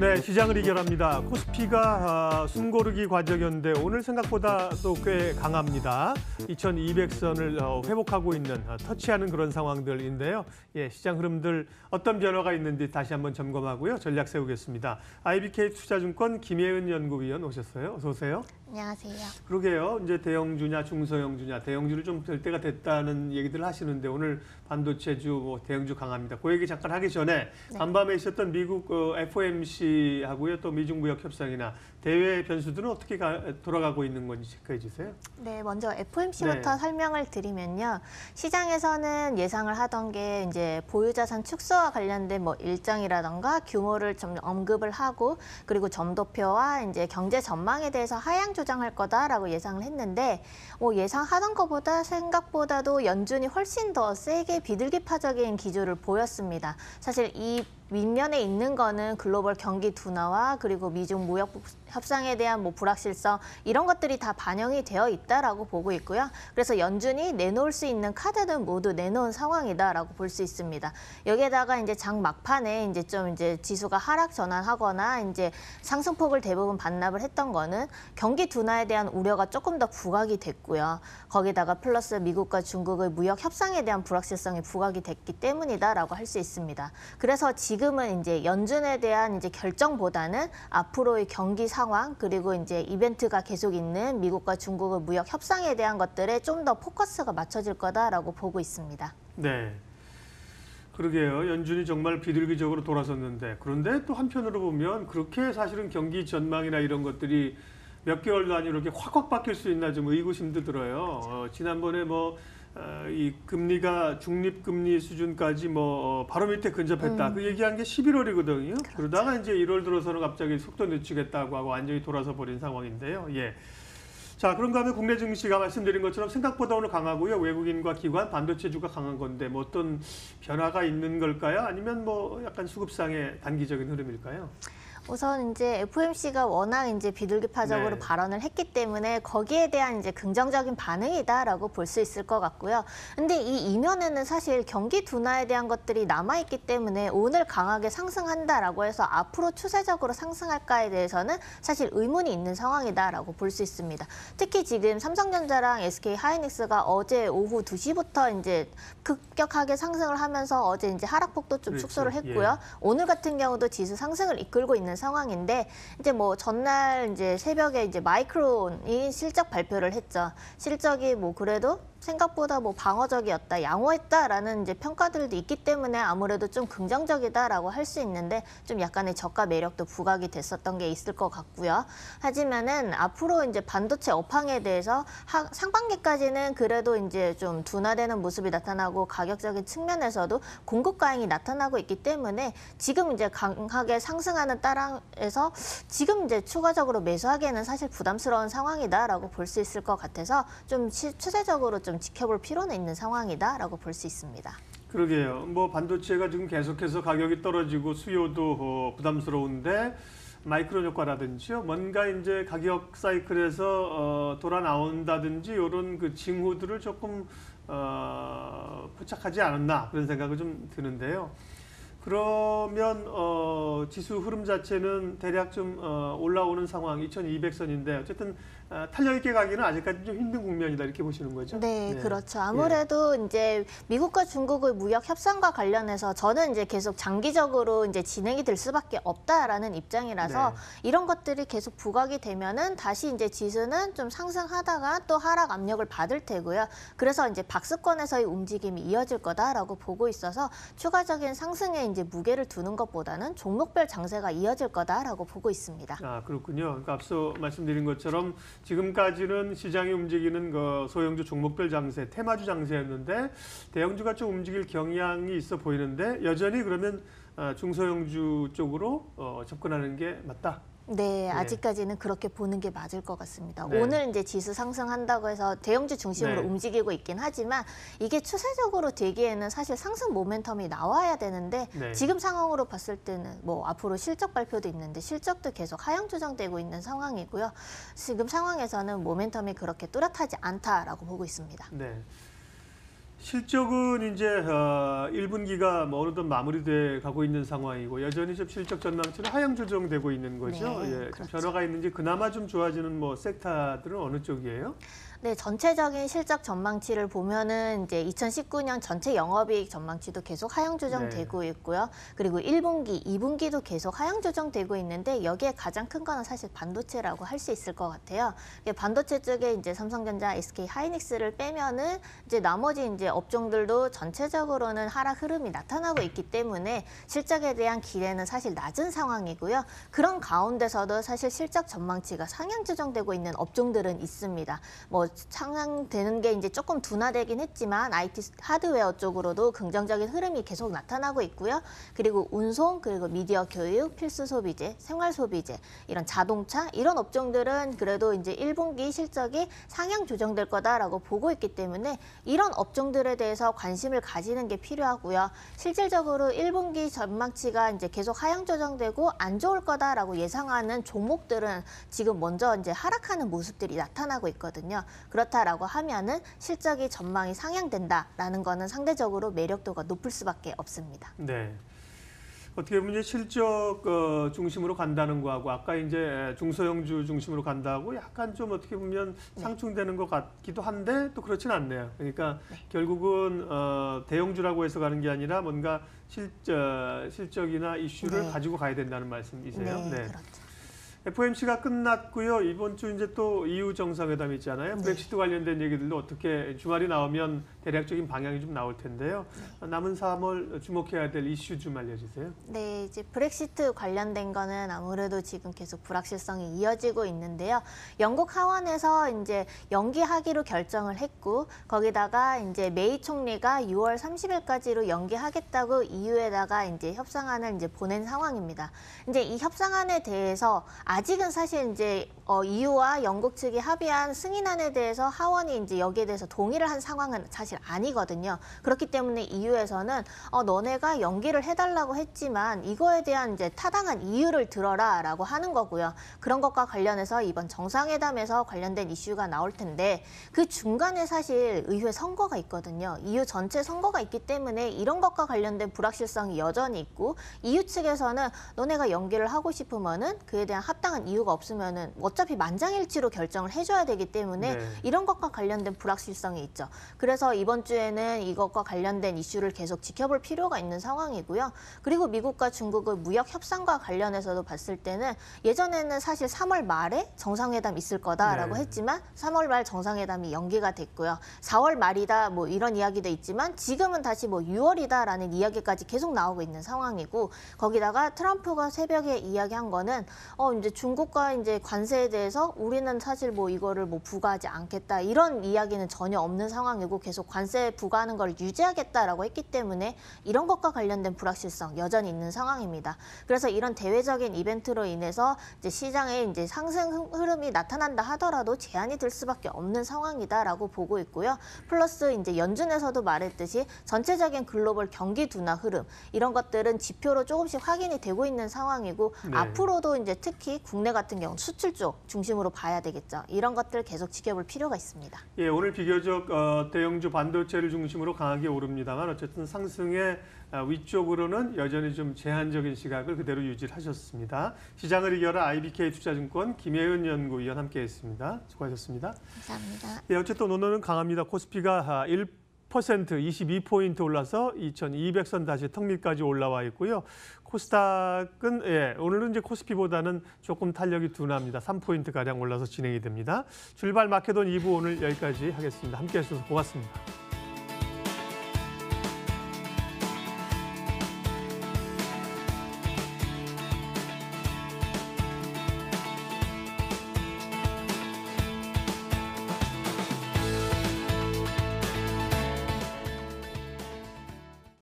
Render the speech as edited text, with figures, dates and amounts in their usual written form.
네, 시장을 이겨랍니다. 코스피가 숨고르기 과정이었는데 오늘 생각보다 또 꽤 강합니다. 2200선을 회복하고 있는, 터치하는 그런 상황들인데요. 예, 시장 흐름들 어떤 변화가 있는지 다시 한번 점검하고요. 전략 세우겠습니다. IBK 투자증권 김혜은 연구위원 오셨어요. 어서 오세요. 안녕하세요. 그러게요. 이제 대형주냐 중소형주냐, 대형주를 좀 될 때가 됐다는 얘기들 하시는데 오늘 반도체주, 대형주 강합니다. 그 얘기 잠깐 하기 전에 네. 간밤에 있었던 미국 FOMC하고요, 또 미중 무역 협상이나 대외 변수들은 어떻게 돌아가고 있는 건지 체크해 주세요. 네, 먼저 FOMC부터 설명을 드리면요. 시장에서는 예상을 하던 게 이제 보유자산 축소와 관련된 일정이라던가 규모를 좀 언급을 하고, 그리고 점도표와 이제 경제 전망에 대해서 하향 조정할 거다라고 예상을 했는데, 예상하던 것보다 생각보다도 연준이 훨씬 더 세게 비둘기파적인 기조를 보였습니다. 사실 이 윗면에 있는 거는 글로벌 경기 둔화와 그리고 미중 무역 협상에 대한 불확실성, 이런 것들이 다 반영이 되어 있다라고 보고 있고요. 그래서 연준이 내놓을 수 있는 카드는 모두 내놓은 상황이다라고 볼 수 있습니다. 여기에다가 이제 장 막판에 이제 지수가 하락 전환하거나 이제 상승폭을 대부분 반납을 했던 거는 경기 둔화에 대한 우려가 조금 더 부각이 됐고요. 거기다가 플러스 미국과 중국의 무역 협상에 대한 불확실성이 부각이 됐기 때문이다라고 할 수 있습니다. 그래서 지금은 이제 연준에 대한 이제 결정보다는 앞으로의 경기 상황, 그리고 이제 이벤트가 계속 있는 미국과 중국의 무역 협상에 대한 것들에 좀 더 포커스가 맞춰질 거다라고 보고 있습니다. 네. 그러게요. 연준이 정말 비둘기적으로 돌아섰는데, 그런데 또 한편으로 보면 그렇게 사실은 경기 전망이나 이런 것들이 몇 개월 단위로 이렇게 확확 바뀔 수 있나 좀 의구심도 들어요. 지난번에 이 금리가 중립금리 수준까지 바로 밑에 근접했다. 그 얘기한 게 11월이거든요. 그렇죠. 그러다가 이제 1월 들어서는 갑자기 속도 늦추겠다고 하고 완전히 돌아서 버린 상황인데요. 예. 자, 그런가 하면 국내 증시가 말씀드린 것처럼 생각보다 오늘 강하고요. 외국인과 기관, 반도체주가 강한 건데 어떤 변화가 있는 걸까요? 아니면 약간 수급상의 단기적인 흐름일까요? 우선 이제 FOMC가 워낙 이제 비둘기파적으로 네. 발언을 했기 때문에 거기에 대한 이제 긍정적인 반응이다라고 볼 수 있을 것 같고요. 근데 이 이면에는 사실 경기 둔화에 대한 것들이 남아있기 때문에 오늘 강하게 상승한다라고 해서 앞으로 추세적으로 상승할까에 대해서는 사실 의문이 있는 상황이다라고 볼 수 있습니다. 특히 지금 삼성전자랑 SK 하이닉스가 어제 오후 2시부터 이제 급격하게 상승을 하면서 어제 이제 하락폭도 좀 그렇죠. 축소를 했고요. 예. 오늘 같은 경우도 지수 상승을 이끌고 있는 상황인데, 이제 전날 이제 새벽에 이제 마이크론이 실적 발표를 했죠. 실적이 그래도 생각보다 방어적이었다, 양호했다라는 이제 평가들도 있기 때문에 아무래도 좀 긍정적이다라고 할 수 있는데, 좀 약간의 저가 매력도 부각이 됐었던 게 있을 것 같고요. 하지만은 앞으로 이제 반도체 업황에 대해서 상반기까지는 그래도 이제 좀 둔화되는 모습이 나타나고 가격적인 측면에서도 공급 과잉이 나타나고 있기 때문에 지금 이제 강하게 상승하는 따라에서 지금 이제 추가적으로 매수하기에는 사실 부담스러운 상황이다라고 볼 수 있을 것 같아서 좀 추세적으로 좀 지켜볼 필요는 있는 상황이다라고 볼 수 있습니다. 그러게요. 반도체가 지금 계속해서 가격이 떨어지고 수요도 부담스러운데 마이크론 효과라든지요. 뭔가 이제 가격 사이클에서 돌아 나온다든지 이런 그 징후들을 조금 포착하지 않았나 그런 생각이 좀 드는데요. 그러면 지수 흐름 자체는 대략 좀 올라오는 상황 2200선인데 어쨌든 탄력 있게 가기는 아직까지 좀 힘든 국면이다 이렇게 보시는 거죠? 네, 그렇죠. 아무래도 이제 미국과 중국의 무역 협상과 관련해서 저는 이제 계속 장기적으로 이제 진행이 될 수밖에 없다라는 입장이라서 이런 것들이 계속 부각이 되면은 다시 이제 지수는 좀 상승하다가 또 하락 압력을 받을 테고요. 그래서 이제 박스권에서의 움직임이 이어질 거다라고 보고 있어서 추가적인 상승에 이제 무게를 두는 것보다는 종목별 장세가 이어질 거다라고 보고 있습니다. 아, 그렇군요. 그러니까 앞서 말씀드린 것처럼 지금까지는 시장이 움직이는 그 소형주 종목별 장세, 테마주 장세였는데 대형주가 좀 움직일 경향이 있어 보이는데 여전히 그러면 중소형주 쪽으로 접근하는 게 맞다. 네, 아직까지는 그렇게 보는 게 맞을 것 같습니다. 네. 오늘 이제 지수 상승한다고 해서 대형주 중심으로 움직이고 있긴 하지만 이게 추세적으로 되기에는 사실 상승 모멘텀이 나와야 되는데 지금 상황으로 봤을 때는 앞으로 실적 발표도 있는데 실적도 계속 하향 조정되고 있는 상황이고요. 지금 상황에서는 모멘텀이 그렇게 뚜렷하지 않다라고 보고 있습니다. 네. 실적은 이제 1분기가 뭐 어느덧 마무리돼 가고 있는 상황이고 여전히 좀 실적 전망치는 하향 조정되고 있는 거죠. 네, 예, 좀 그렇죠. 변화가 있는지 그나마 좀 좋아지는 뭐 섹터들은 어느 쪽이에요? 네, 전체적인 실적 전망치를 보면은 이제 2019년 전체 영업이익 전망치도 계속 하향 조정되고 있고요. 그리고 1분기, 2분기도 계속 하향 조정되고 있는데 여기에 가장 큰 거는 사실 반도체라고 할 수 있을 것 같아요. 이게 반도체 쪽에 이제 삼성전자, SK 하이닉스를 빼면은 이제 나머지 이제 업종들도 전체적으로는 하락 흐름이 나타나고 있기 때문에 실적에 대한 기대는 사실 낮은 상황이고요. 그런 가운데서도 사실 실적 전망치가 상향 조정되고 있는 업종들은 있습니다. 뭐 상향되는 게 이제 조금 둔화되긴 했지만 IT 하드웨어 쪽으로도 긍정적인 흐름이 계속 나타나고 있고요. 그리고 운송, 그리고 미디어 교육, 필수 소비재, 생활 소비재, 이런 자동차 이런 업종들은 그래도 이제 1분기 실적이 상향 조정될 거다라고 보고 있기 때문에 이런 업종들에 대해서 관심을 가지는 게 필요하고요. 실질적으로 1분기 전망치가 이제 계속 하향 조정되고 안 좋을 거다라고 예상하는 종목들은 지금 먼저 이제 하락하는 모습들이 나타나고 있거든요. 그렇다라고 하면은 실적이 전망이 상향된다라는 거는 상대적으로 매력도가 높을 수밖에 없습니다. 네. 어떻게 보면 이제 실적 중심으로 간다는 거하고 아까 이제 중소형주 중심으로 간다고 약간 좀 어떻게 보면 상충되는 것 같기도 한데 또 그렇진 않네요. 그러니까 결국은 대형주라고 해서 가는 게 아니라 뭔가 실적이나 이슈를 네. 가지고 가야 된다는 말씀이세요. 네, 그렇죠. FOMC가 끝났고요. 이번 주 이제 또 EU 정상회담 있잖아요. 네. 브렉시트 관련된 얘기들도 어떻게 주말이 나오면 대략적인 방향이 좀 나올 텐데요. 남은 3월 주목해야 될 이슈 좀 알려주세요. 네, 이제 브렉시트 관련된 거는 아무래도 지금 계속 불확실성이 이어지고 있는데요. 영국 하원에서 이제 연기하기로 결정을 했고 거기다가 이제 메이 총리가 6월 30일까지로 연기하겠다고 EU에다가 이제 협상안을 이제 보낸 상황입니다. 이제 이 협상안에 대해서 아직은 사실 이제 EU와 영국 측이 합의한 승인안에 대해서 하원이 이제 여기에 대해서 동의를 한 상황은 사실 아니거든요. 그렇기 때문에 EU에서는 너네가 연기를 해달라고 했지만 이거에 대한 이제 타당한 이유를 들어라라고 하는 거고요. 그런 것과 관련해서 이번 정상회담에서 관련된 이슈가 나올 텐데 그 중간에 사실 의회 선거가 있거든요. EU 전체 선거가 있기 때문에 이런 것과 관련된 불확실성이 여전히 있고 EU 측에서는 너네가 연기를 하고 싶으면은 그에 대한 합당한 이유가 없으면은 어차피 만장일치로 결정을 해줘야 되기 때문에 이런 것과 관련된 불확실성이 있죠. 그래서 이번 주에는 이것과 관련된 이슈를 계속 지켜볼 필요가 있는 상황이고요. 그리고 미국과 중국의 무역 협상과 관련해서도 봤을 때는 예전에는 사실 3월 말에 정상회담 있을 거다라고 했지만 3월 말 정상회담이 연기가 됐고요. 4월 말이다 뭐 이런 이야기도 있지만 지금은 다시 뭐 6월이다라는 이야기까지 계속 나오고 있는 상황이고 거기다가 트럼프가 새벽에 이야기한 거는 이제 중국과 이제 관세에 대해서 우리는 사실 뭐 이거를 뭐 부과하지 않겠다 이런 이야기는 전혀 없는 상황이고 계속 관세 부과하는 걸 유지하겠다라고 했기 때문에 이런 것과 관련된 불확실성 여전히 있는 상황입니다. 그래서 이런 대외적인 이벤트로 인해서 이제 시장에 이제 상승 흐름이 나타난다 하더라도 제한이 될 수밖에 없는 상황이다라고 보고 있고요. 플러스 이제 연준에서도 말했듯이 전체적인 글로벌 경기 둔화 흐름 이런 것들은 지표로 조금씩 확인이 되고 있는 상황이고 앞으로도 이제 특히 국내 같은 경우 수출 쪽 중심으로 봐야 되겠죠. 이런 것들 계속 지켜볼 필요가 있습니다. 예, 오늘 비교적 대형주 반도체를 중심으로 강하게 오릅니다만 어쨌든 상승의 위쪽으로는 여전히 좀 제한적인 시각을 그대로 유지하셨습니다. 시장을 이겨라 IBK 투자증권 김혜은 연구위원 함께했습니다. 수고하셨습니다. 감사합니다. 예, 어쨌든 오늘은 강합니다. 코스피가 22포인트 올라서 2200선 다시 턱 밑까지 올라와 있고요. 코스닥은 오늘은 이제 코스피보다는 조금 탄력이 둔합니다. 3포인트가량 올라서 진행이 됩니다. 출발 마켓온 2부 오늘 여기까지 하겠습니다. 함께해 주셔서 고맙습니다.